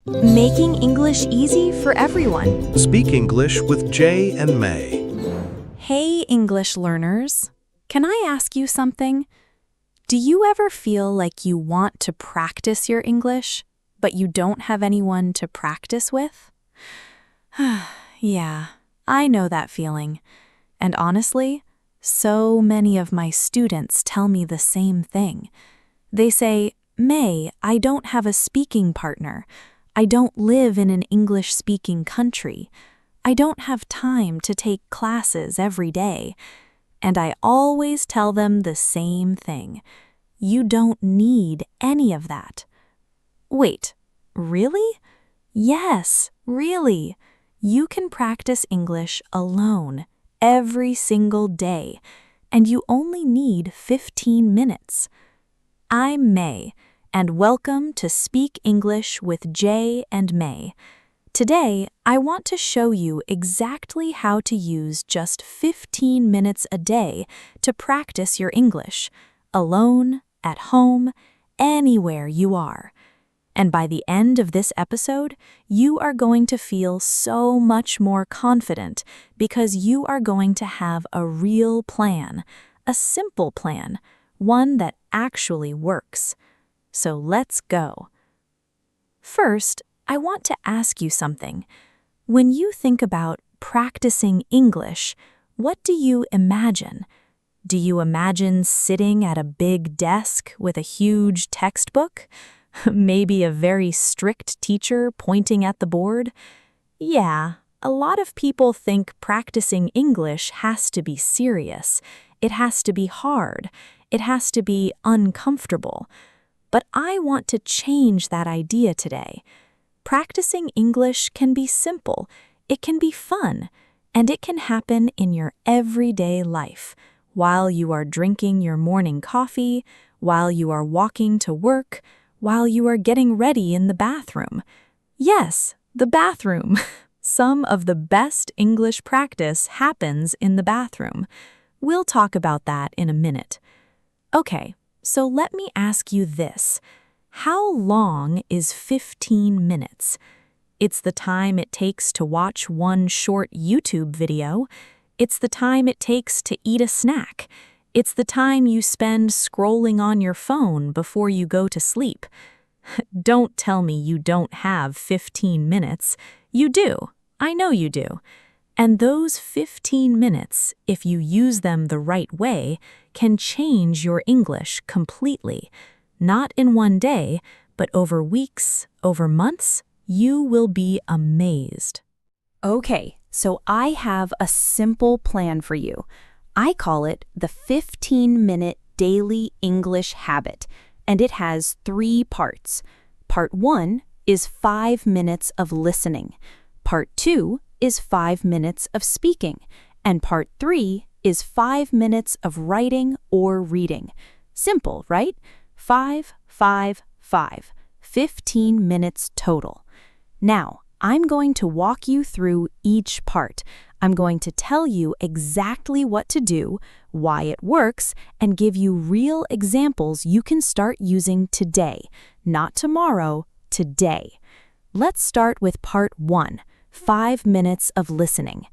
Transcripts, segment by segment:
Making English easy for everyone. Speak English with Jay and May. Hey, English learners. Can I ask you something? Do you ever feel like you want to practice your English, but you don't have anyone to practice with? Yeah, I know that feeling. And honestly, so many of my students tell me the same thing. They say, May, I don't have a speaking partner. I don't live in an English-speaking country. I don't have time to take classes every day. And I always tell them the same thing. You don't need any of that. Wait, really? Yes, really. You can practice English alone every single day, and you only need 15 minutes. I'm May, and welcome to Speak English with Jay and May. Today, I want to show you exactly how to use just 15 minutes a day to practice your English, alone, at home, anywhere you are. And by the end of this episode, you are going to feel so much more confident because you are going to have a real plan, a simple plan, one that actually works. So let's go. First, I want to ask you something. When you think about practicing English, what do you imagine? Do you imagine sitting at a big desk with a huge textbook? Maybe a very strict teacher pointing at the board? Yeah, a lot of people think practicing English has to be serious. It has to be hard. It has to be uncomfortable. But I want to change that idea today. Practicing English can be simple, it can be fun, and it can happen in your everyday life, while you are drinking your morning coffee, while you are walking to work, while you are getting ready in the bathroom. Yes, the bathroom. Some of the best English practice happens in the bathroom. We'll talk about that in a minute. Okay, so let me ask you this. How long is 15 minutes? It's the time it takes to watch one short YouTube video. It's the time it takes to eat a snack. It's the time you spend scrolling on your phone before you go to sleep. Don't tell me you don't have 15 minutes. You do. I know you do. And those 15 minutes, if you use them the right way, can change your English completely. Not in one day, but over weeks, over months, you will be amazed. Okay, so I have a simple plan for you. I call it the 15-minute daily English habit, and it has 3 parts. Part 1 is 5 minutes of listening. Part 2 is 5 minutes of speaking, and Part 3 is 5 minutes of writing or reading. Simple, right? 5, 5, 5. 15 minutes total. Now, I'm going to walk you through each part. I'm going to tell you exactly what to do, why it works, and give you real examples you can start using today. Not tomorrow, today. Let's start with part 1, 5 minutes of listening.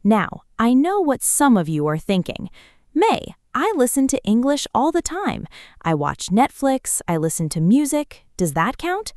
Now, I know what some of you are thinking. May, I listen to English all the time. I watch Netflix, I listen to music. Does that count?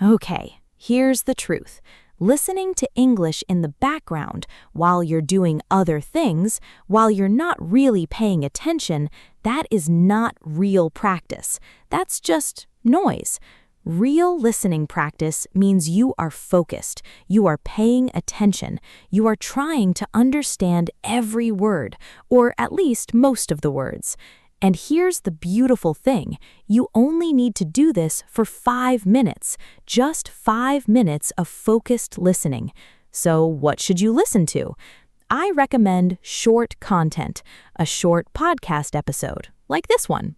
Okay, here's the truth. Listening to English in the background while you're doing other things, while you're not really paying attention, that is not real practice. That's just noise. Real listening practice means you are focused, you are paying attention, you are trying to understand every word, or at least most of the words. And here's the beautiful thing, you only need to do this for 5 minutes, just 5 minutes of focused listening. So what should you listen to? I recommend short content, a short podcast episode, like this one,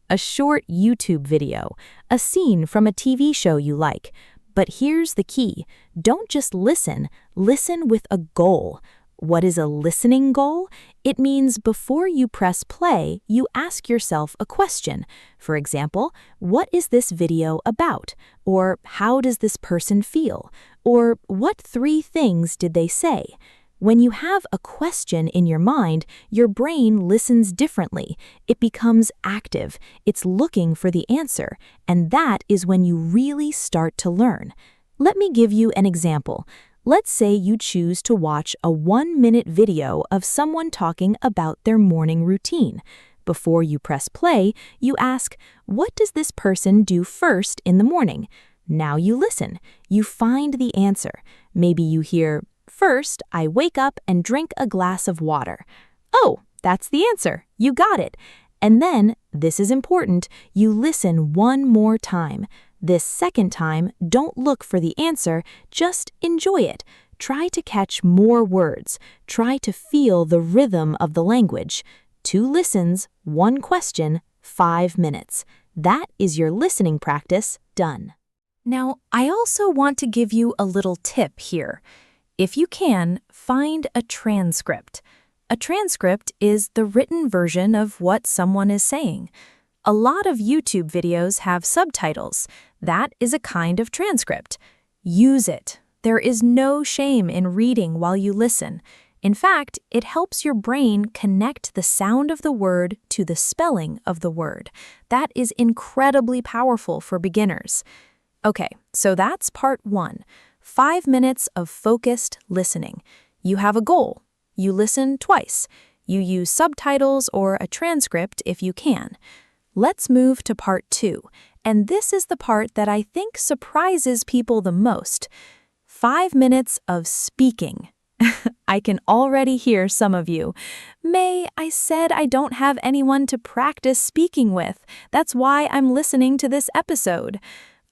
a short YouTube video, a scene from a TV show you like. But here's the key, don't just listen, listen with a goal. What is a listening goal? It means before you press play, you ask yourself a question. For example, what is this video about? Or how does this person feel? Or what 3 things did they say? When you have a question in your mind, your brain listens differently. It becomes active. It's looking for the answer. And that is when you really start to learn. Let me give you an example. Let's say you choose to watch a 1-minute video of someone talking about their morning routine. Before you press play, you ask, what does this person do first in the morning? Now you listen. You find the answer. Maybe you hear, first, I wake up and drink a glass of water. Oh, that's the answer. You got it. And then, this is important, you listen one more time. This second time, don't look for the answer, just enjoy it. Try to catch more words. Try to feel the rhythm of the language. 2 listens, 1 question, 5 minutes. That is your listening practice done. Now, I also want to give you a little tip here. If you can, find a transcript. A transcript is the written version of what someone is saying. A lot of YouTube videos have subtitles. That is a kind of transcript. Use it. There is no shame in reading while you listen. In fact, it helps your brain connect the sound of the word to the spelling of the word. That is incredibly powerful for beginners. Okay, so that's part 1. 5 minutes of focused listening. You have a goal. You listen twice. You use subtitles or a transcript if you can. Let's move to part 2, and this is the part that I think surprises people the most. 5 minutes of speaking. I can already hear some of you. May, I said I don't have anyone to practice speaking with. That's why I'm listening to this episode.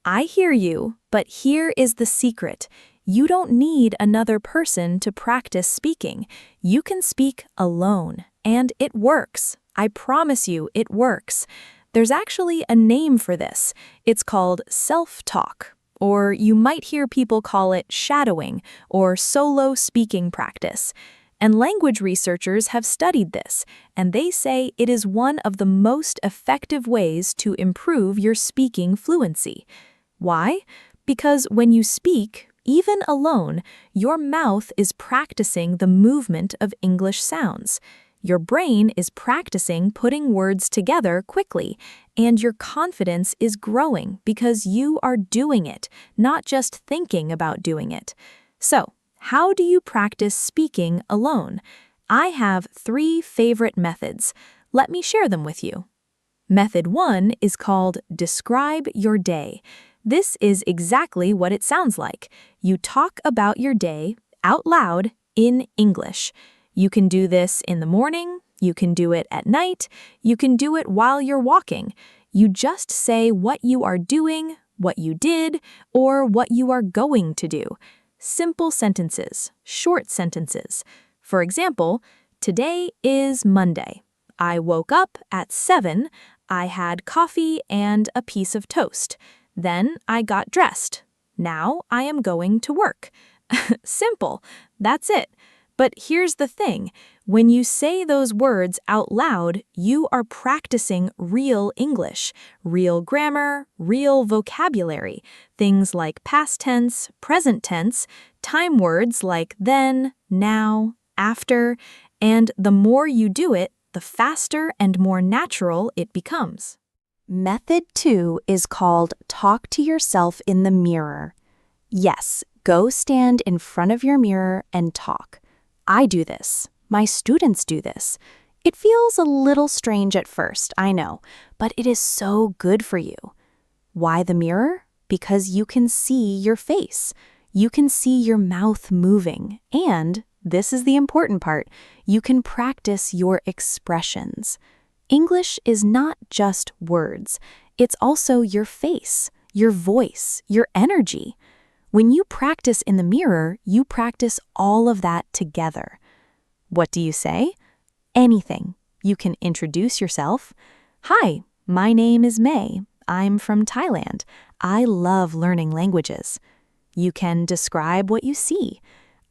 I hear you, but here is the secret. You don't need another person to practice speaking. You can speak alone, and it works. I promise you, it works. There's actually a name for this. It's called self-talk, or you might hear people call it shadowing or solo speaking practice. And language researchers have studied this, and they say it is one of the most effective ways to improve your speaking fluency. Why? Because when you speak, even alone, your mouth is practicing the movement of English sounds. Your brain is practicing putting words together quickly, and your confidence is growing because you are doing it, not just thinking about doing it. So, how do you practice speaking alone? I have 3 favorite methods. Let me share them with you. Method 1 is called Describe Your Day. This is exactly what it sounds like. You talk about your day out loud in English. You can do this in the morning, you can do it at night, you can do it while you're walking. You just say what you are doing, what you did, or what you are going to do. Simple sentences, short sentences. For example, today is Monday. I woke up at 7, I had coffee and a piece of toast. Then I got dressed. Now I am going to work. Simple. That's it. But here's the thing. When you say those words out loud, you are practicing real English, real grammar, real vocabulary, things like past tense, present tense, time words like then, now, after, and the more you do it, the faster and more natural it becomes. Method 2 is called Talk to Yourself in the Mirror. Yes, go stand in front of your mirror and talk. I do this. My students do this. It feels a little strange at first, I know, but it is so good for you. Why the mirror? Because you can see your face. You can see your mouth moving, and, this is the important part, you can practice your expressions. English is not just words. It's also your face, your voice, your energy. When you practice in the mirror, you practice all of that together. What do you say? Anything. You can introduce yourself. Hi, my name is May. I'm from Thailand. I love learning languages. You can describe what you see.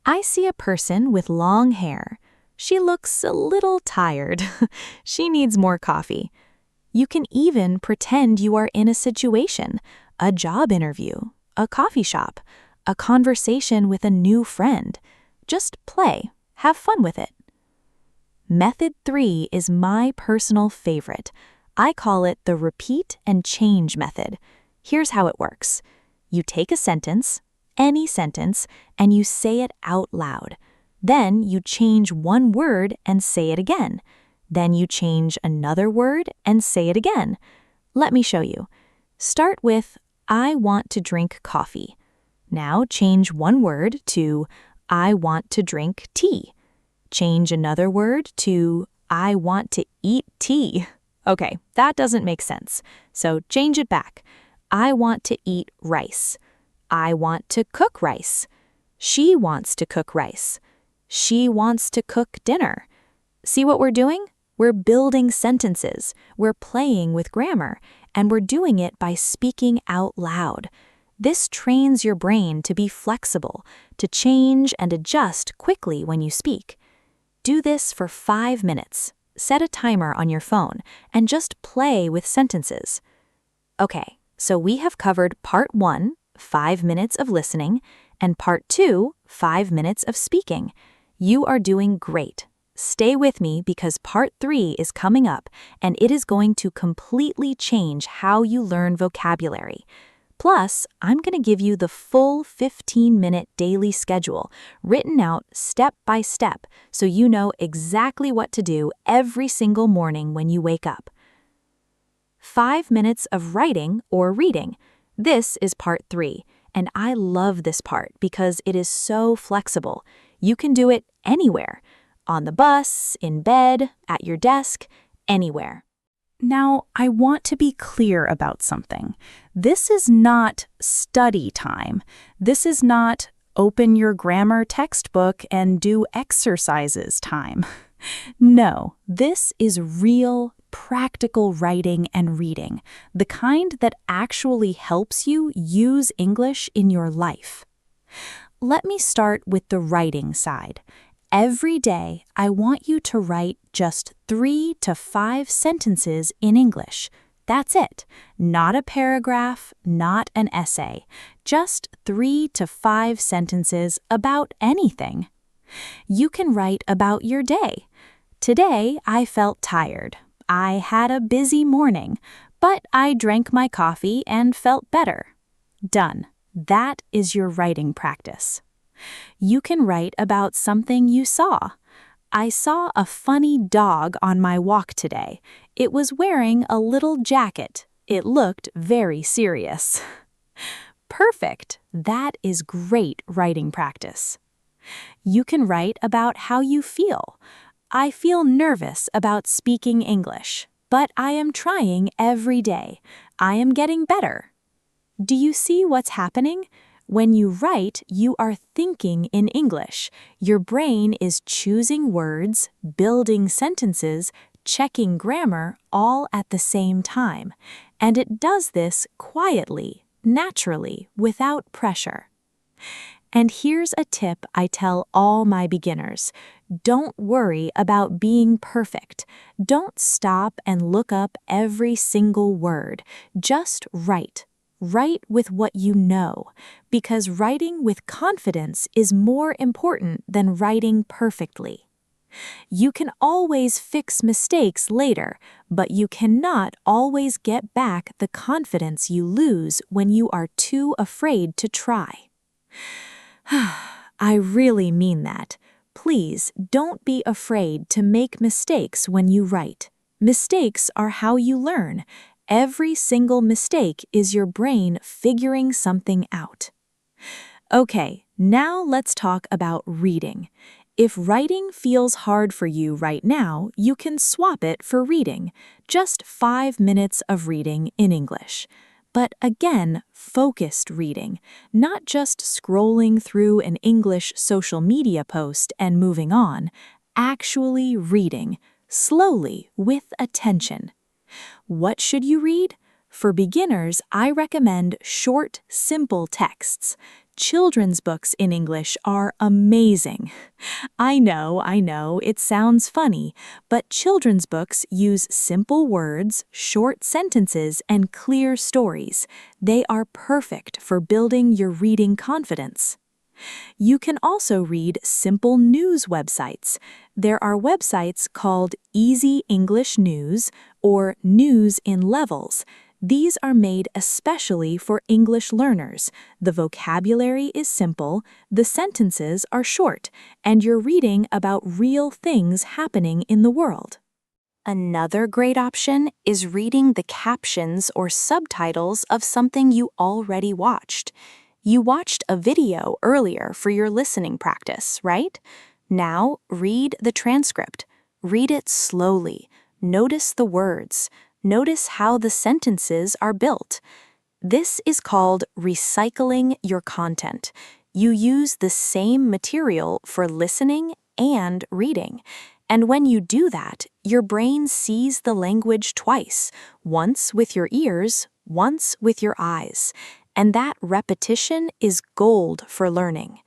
I see a person with long hair. She looks a little tired. She needs more coffee. You can even pretend you are in a situation, a job interview, a coffee shop, a conversation with a new friend. Just play, have fun with it. Method 3 is my personal favorite. I call it the repeat and change method. Here's how it works. You take a sentence, any sentence, and you say it out loud. Then you change one word and say it again. Then you change another word and say it again. Let me show you. Start with, I want to drink coffee. Now change one word to, I want to drink tea. Change another word to, I want to eat tea. Okay, that doesn't make sense. So change it back. I want to eat rice. I want to cook rice. She wants to cook rice. She wants to cook dinner. See what we're doing? We're building sentences. We're playing with grammar, and we're doing it by speaking out loud. This trains your brain to be flexible, to change and adjust quickly when you speak. Do this for 5 minutes. Set a timer on your phone and just play with sentences. Okay, so we have covered part 1, 5 minutes of listening, and part 2, 5 minutes of speaking. You are doing great. Stay with me because part 3 is coming up and it is going to completely change how you learn vocabulary. Plus, I'm going to give you the full 15-minute daily schedule written out step by step so you know exactly what to do every single morning when you wake up. 5 minutes of writing or reading. This is part 3, and I love this part because it is so flexible. You can do it anywhere. On the bus, in bed, at your desk, anywhere. Now, I want to be clear about something. This is not study time. This is not open your grammar textbook and do exercises time. No, this is real, practical writing and reading, the kind that actually helps you use English in your life. Let me start with the writing side. Every day, I want you to write just 3 to 5 sentences in English. That's it. Not a paragraph, not an essay. Just 3 to 5 sentences about anything. You can write about your day. Today, I felt tired. I had a busy morning, but I drank my coffee and felt better. Done. That is your writing practice. You can write about something you saw. I saw a funny dog on my walk today. It was wearing a little jacket. It looked very serious. Perfect. That is great writing practice. You can write about how you feel. I feel nervous about speaking English, but I am trying every day. I am getting better. Do you see what's happening? When you write, you are thinking in English. Your brain is choosing words, building sentences, checking grammar all at the same time. And it does this quietly, naturally, without pressure. And here's a tip I tell all my beginners. Don't worry about being perfect. Don't stop and look up every single word. Just write. Write with what you know, because writing with confidence is more important than writing perfectly. You can always fix mistakes later, but you cannot always get back the confidence you lose when you are too afraid to try. I really mean that. Please don't be afraid to make mistakes when you write. Mistakes are how you learn. Every single mistake is your brain figuring something out. Okay, now let's talk about reading. If writing feels hard for you right now, you can swap it for reading. Just 5 minutes of reading in English. But again, focused reading, not just scrolling through an English social media post and moving on. Actually reading, slowly, with attention. What should you read? For beginners, I recommend short, simple texts. Children's books in English are amazing. I know, it sounds funny, but children's books use simple words, short sentences, and clear stories. They are perfect for building your reading confidence. You can also read simple news websites. There are websites called Easy English News or News in Levels. These are made especially for English learners. The vocabulary is simple, the sentences are short, and you're reading about real things happening in the world. Another great option is reading the captions or subtitles of something you already watched. You watched a video earlier for your listening practice, right? Now read the transcript. Read it slowly. Notice the words. Notice how the sentences are built. This is called recycling your content. You use the same material for listening and reading. And when you do that, your brain sees the language twice, once with your ears, once with your eyes. And that repetition is gold for learning.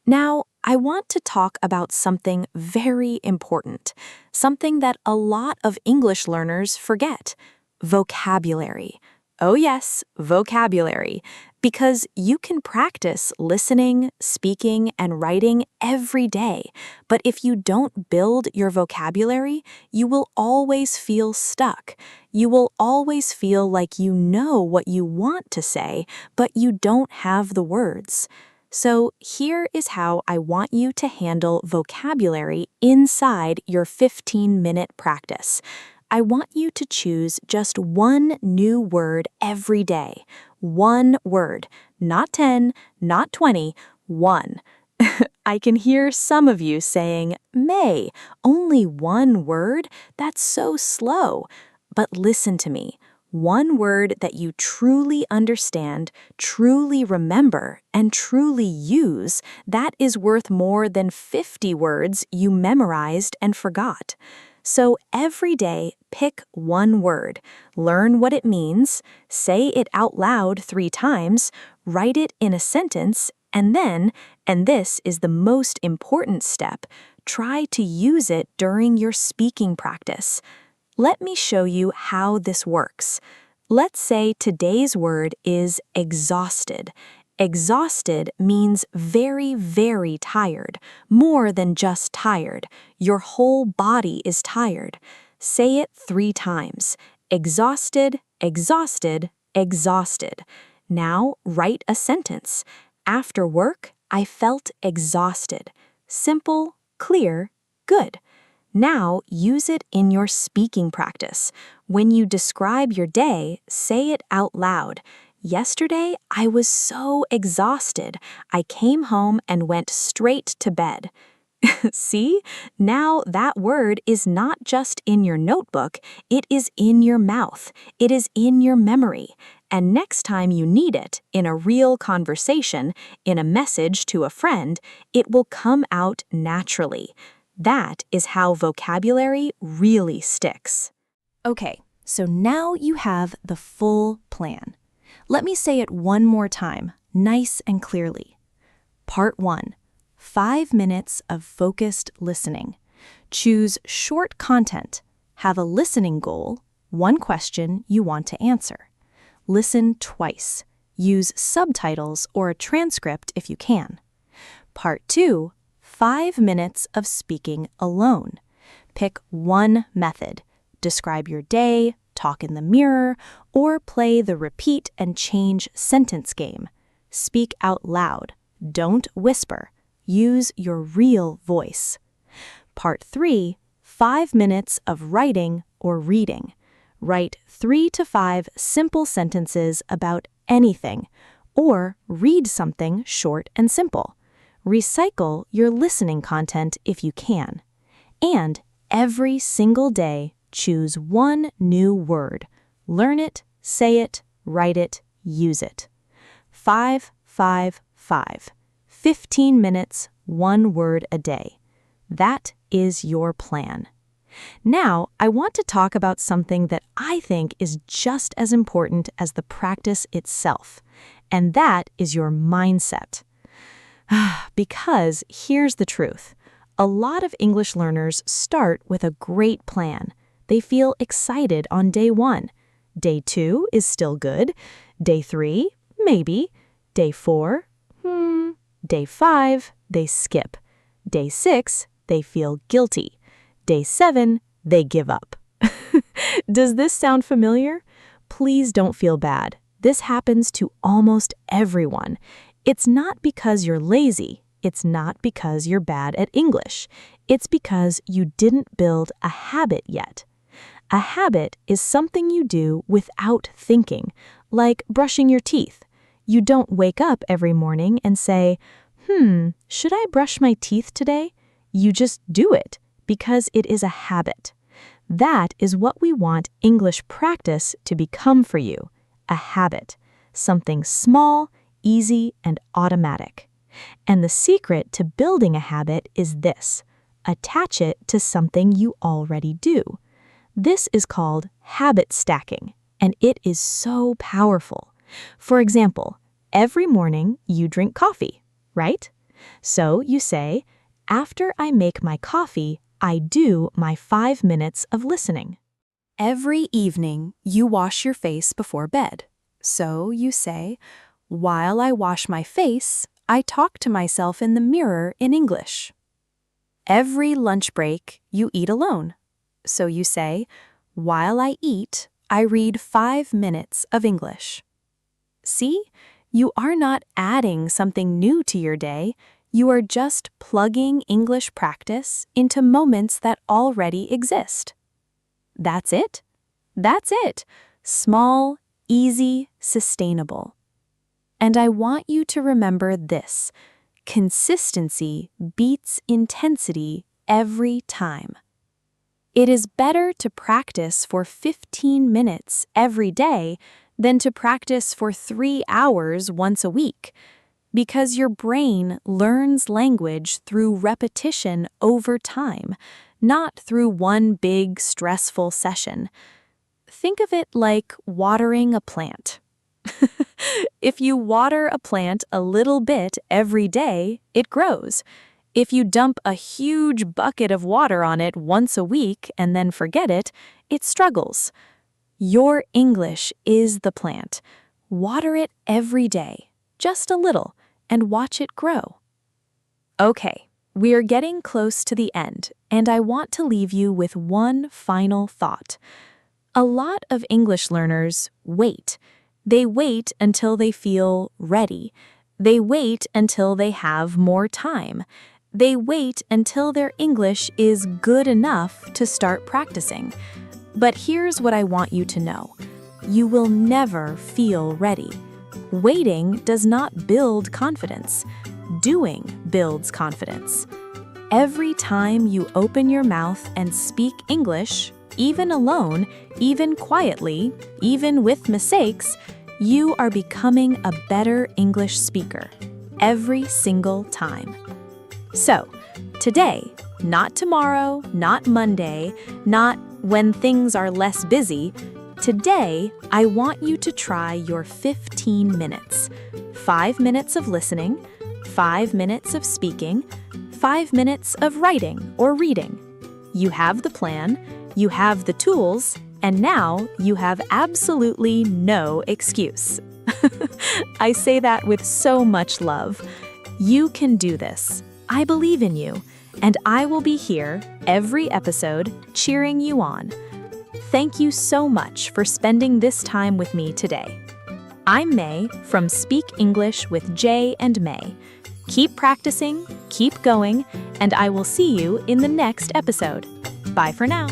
Now, I want to talk about something very important, something that a lot of English learners forget: vocabulary. Oh yes, vocabulary, because you can practice listening, speaking, and writing every day, but if you don't build your vocabulary, you will always feel stuck. You will always feel like you know what you want to say, but you don't have the words. So here is how I want you to handle vocabulary inside your 15-minute practice. I want you to choose just one new word every day. One word. Not 10, not 20, one. I can hear some of you saying, "May, only one word? That's so slow." But listen to me. One word that you truly understand, truly remember, and truly use, that is worth more than 50 words you memorized and forgot. So every day, pick one word, learn what it means, say it out loud 3 times, write it in a sentence, and then, and this is the most important step, try to use it during your speaking practice. Let me show you how this works. Let's say today's word is exhausted. Exhausted means very, very tired, more than just tired. Your whole body is tired. Say it 3 times. Exhausted, exhausted, exhausted. Now write a sentence. After work, I felt exhausted. Simple, clear, good. Now use it in your speaking practice. When you describe your day, say it out loud. Yesterday, I was so exhausted. I came home and went straight to bed. See? Now that word is not just in your notebook, it is in your mouth. It is in your memory. And next time you need it, in a real conversation, in a message to a friend, it will come out naturally. That is how vocabulary really sticks. Okay, so now you have the full plan. Let me say it one more time, nice and clearly. Part 1. 5 minutes of focused listening. Choose short content. Have a listening goal, one question you want to answer. Listen twice. Use subtitles or a transcript if you can. Part 2. 5 minutes of speaking alone. Pick one method. Describe your day, talk in the mirror, or play the repeat and change sentence game. Speak out loud. Don't whisper. Use your real voice. Part 3. 5 minutes of writing or reading. Write 3 to 5 simple sentences about anything, or read something short and simple. Recycle your listening content if you can. And every single day, choose one new word. Learn it, say it, write it, use it. 5, 5, 5. 15 minutes, one word a day. That is your plan. Now, I want to talk about something that I think is just as important as the practice itself, and that is your mindset. Because here's the truth. A lot of English learners start with a great plan. They feel excited on day 1. Day 2 is still good. Day 3, maybe. Day 4, Day 5, they skip. Day 6, they feel guilty. Day 7, they give up. Does this sound familiar? Please don't feel bad. This happens to almost everyone. It's not because you're lazy. It's not because you're bad at English. It's because you didn't build a habit yet. A habit is something you do without thinking, like brushing your teeth. You don't wake up every morning and say, should I brush my teeth today? You just do it because it is a habit. That is what we want English practice to become for you, a habit, something small, easy, and automatic. And the secret to building a habit is this: attach it to something you already do. This is called habit stacking, and it is so powerful. For example, every morning you drink coffee, right? So you say, after I make my coffee, I do my 5 minutes of listening. Every evening, you wash your face before bed. So you say, while I wash my face, I talk to myself in the mirror in English. Every lunch break, you eat alone. So you say, while I eat, I read 5 minutes of English. See, you are not adding something new to your day. You are just plugging English practice into moments that already exist. That's it. That's it. Small, easy, sustainable. And I want you to remember this: consistency beats intensity every time. It is better to practice for 15 minutes every day than to practice for 3 hours once a week, because your brain learns language through repetition over time, not through one big, stressful session. Think of it like watering a plant. If you water a plant a little bit every day, it grows. If you dump a huge bucket of water on it once a week and then forget it, it struggles. Your English is the plant. Water it every day, just a little, and watch it grow. Okay, we are getting close to the end, and I want to leave you with one final thought. A lot of English learners wait. They wait until they feel ready. They wait until they have more time. They wait until their English is good enough to start practicing. But here's what I want you to know. You will never feel ready. Waiting does not build confidence. Doing builds confidence. Every time you open your mouth and speak English, even alone, even quietly, even with mistakes, you are becoming a better English speaker. Every single time. So, today, not tomorrow, not Monday, not when things are less busy, today, I want you to try your 15 minutes. 5 minutes of listening, 5 minutes of speaking, 5 minutes of writing or reading. You have the plan, you have the tools, and now you have absolutely no excuse. I say that with so much love. You can do this. I believe in you, and I will be here every episode cheering you on. Thank you so much for spending this time with me today. I'm May from Speak English with Jay and May. Keep practicing, keep going, and I will see you in the next episode. Bye for now.